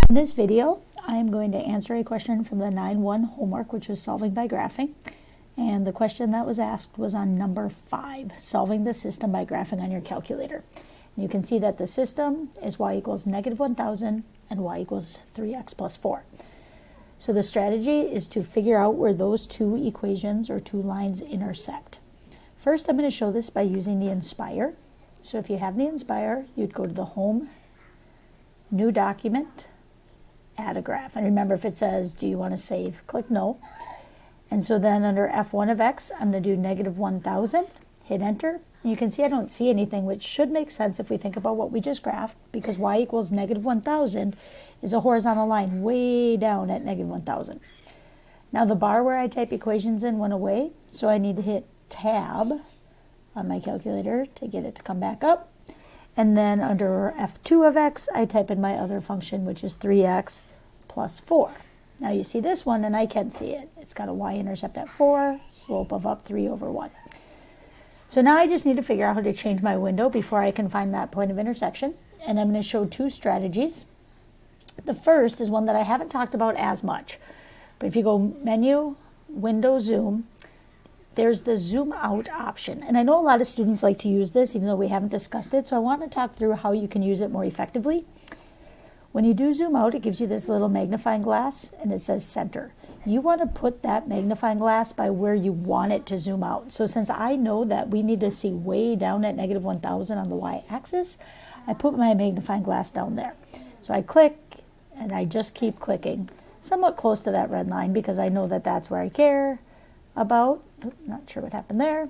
In this video, I am going to answer a question from the 9-1 homework, which was solving by graphing. And the question that was asked was on number 5, solving the system by graphing on your calculator. And you can see that the system is y equals negative 1,000 and y equals 3x plus 4. So the strategy is to figure out where those two equations or two lines intersect. First, I'm going to show this by using the Inspire. So if you have the Inspire, you'd go to the Home, New Document, Add a Graph. And remember, if it says, do you want to save, click No. And so then under F1 of X, I'm going to do negative 1,000, hit Enter. And you can see I don't see anything, which should make sense if we think about what we just graphed, because y equals negative 1,000 is a horizontal line way down at negative 1,000. Now the bar where I type equations in went away, so I need to hit Tab on my calculator to get it to come back up. And then under F2 of X, I type in my other function, which is 3x plus 4. Now you see this one, and I can see it. It's got a y-intercept at 4, slope of up 3 over 1. So now I just need to figure out how to change my window before I can find that point of intersection. And I'm going to show two strategies. The first is one that I haven't talked about as much. But if you go Menu, Window, Zoom, there's the zoom out option. And I know a lot of students like to use this, even though we haven't discussed it. So I want to talk through how you can use it more effectively. When you do zoom out, it gives you this little magnifying glass, and it says center. You want to put that magnifying glass by where you want it to zoom out. So since I know that we need to see way down at negative 1,000 on the y-axis, I put my magnifying glass down there. So I click, and I just keep clicking, somewhat close to that red line, because I know that that's where I care about. Not sure what happened there.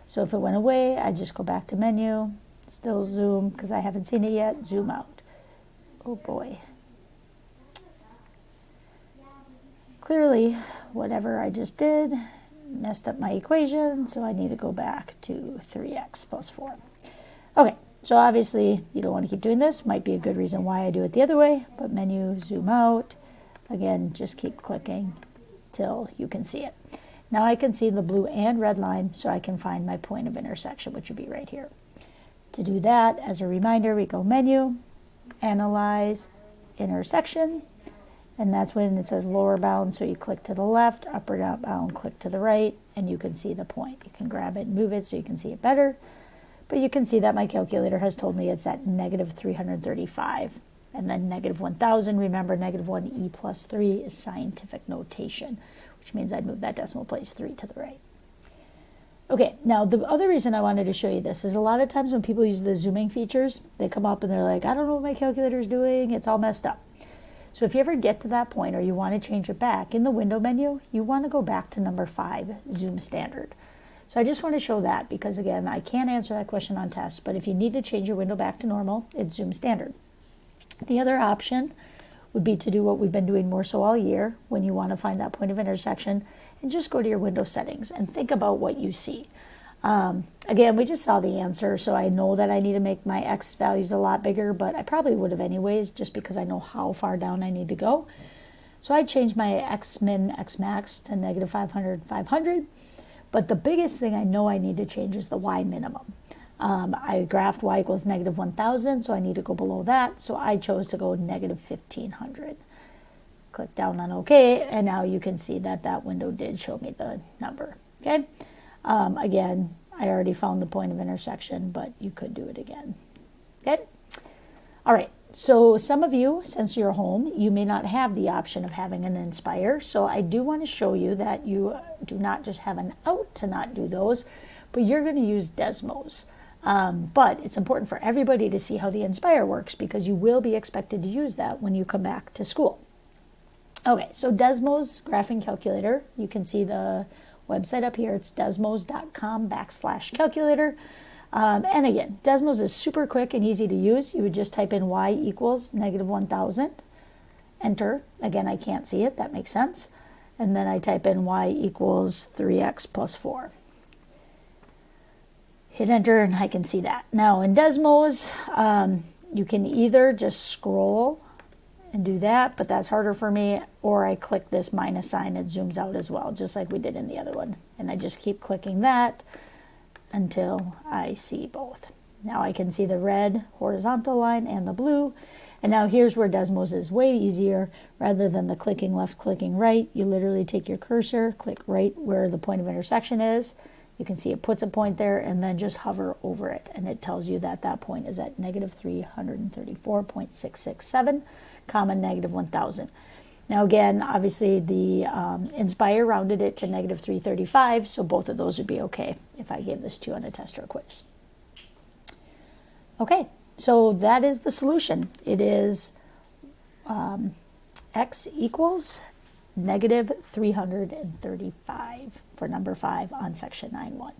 So if it went away, I just go back to Menu, still zoom, because I haven't seen it yet, zoom out. Oh boy. Clearly, whatever I just did messed up my equation, so I need to go back to 3x plus 4. Okay, so obviously you don't want to keep doing this. Might be a good reason why I do it the other way, but Menu, zoom out. Again, just keep clicking till you can see it. Now I can see the blue and red line, so I can find my point of intersection, which would be right here. To do that, as a reminder, we go Menu, Analyze, Intersection, and that's when it says lower bound, so you click to the left, upper bound, click to the right, and you can see the point. You can grab it and move it so you can see it better, but you can see that my calculator has told me it's at negative 335. And then negative 1,000, remember negative 1e plus 3 is scientific notation, which means I'd move that decimal place 3 to the right. Okay, now the other reason I wanted to show you this is a lot of times when people use the zooming features, they come up and they're like, I don't know what my calculator is doing, it's all messed up. So if you ever get to that point or you want to change it back, in the window menu, you want to go back to number 5, zoom standard. So I just want to show that because, again, I can't answer that question on test, but if you need to change your window back to normal, it's zoom standard. The other option would be to do what we've been doing more so all year when you want to find that point of intersection, and just go to your window settings and think about what you see. Again, we just saw the answer, so I know that I need to make my x values a lot bigger, but I probably would have anyways, just because I know how far down I need to go. So I changed my x min, x max to negative 500, 500, but the biggest thing I know I need to change is the y minimum. I graphed y equals negative 1,000, so I need to go below that. So I chose to go negative 1,500. Click down on OK, and now you can see that that window did show me the number. Okay. Again, I already found the point of intersection, but you could do it again. Okay. All right. So some of you, since you're home, you may not have the option of having an Inspire. So I do want to show you that you do not just have an out to not do those, but you're going to use Desmos. But it's important for everybody to see how the Inspire works, because you will be expected to use that when you come back to school. Okay, so Desmos Graphing Calculator, you can see the website up here. It's desmos.com/calculator. And again, Desmos is super quick and easy to use. You would just type in y equals negative 1,000, enter. Again, I can't see it, that makes sense. And then I type in y equals 3x plus 4. Hit enter, and I can see that. Now in Desmos, you can either just scroll and do that, but that's harder for me, or I click this minus sign, it zooms out as well, just like we did in the other one. And I just keep clicking that until I see both. Now I can see the red horizontal line and the blue, And now here's where Desmos is way easier. Rather than the clicking left, clicking right, you literally take your cursor, click right where the point of intersection is. You can see it puts a point there, and then just hover over it, and it tells you that that point is at negative 334.667, comma, negative 1,000. Now again, obviously the Inspire rounded it to negative 335, so both of those would be okay if I gave this to you on a test or a quiz. Okay, so that is the solution. It is x equals negative 335 for number 5 on section 9.1.